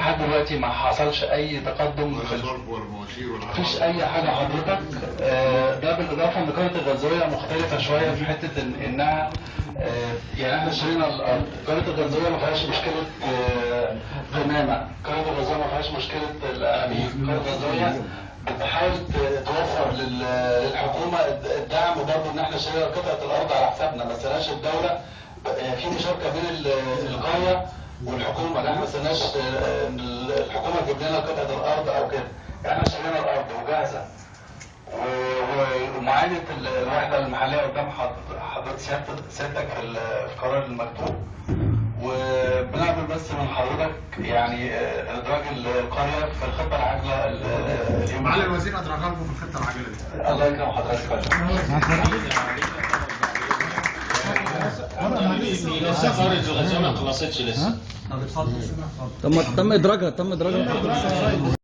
لحد دلوقتي ما حصلش اي تقدم ولا صرف ولا مواسير ولا حاجه. مفيش اي حاجه حضرتك. ده بالاضافه ان قريه الغزويه مختلفه شويه في حته انها يعني احنا اشترينا الارض. قريه الغزويه ما فيهاش مشكله غمامه، قريه الغزويه ما فيهاش مشكله الانابيب. قريه الغزويه بتحاول توفر للحكومه الدعم برضه ان احنا اشترينا قطعه الارض على حسابنا، ما استناش الدوله. في مشاركه بين القريه والحكومه، لا ما استناش الحكومه تجيب لنا قطعه الارض او كده. يعني احنا اشترينا الارض وجاهزه ومعاينه الوحده المحليه قدام حضرتك سيادتك في القرار المكتوب. وبنعمل بس من حضرتك يعني ادراج القريه في الخطه العاجله. معالي الوزير ادرجها لكم في الخطه العاجله دي. الله يكرم حضرتك. لسه خارج الغزوه ما خلصتش لسه. تم ادراجها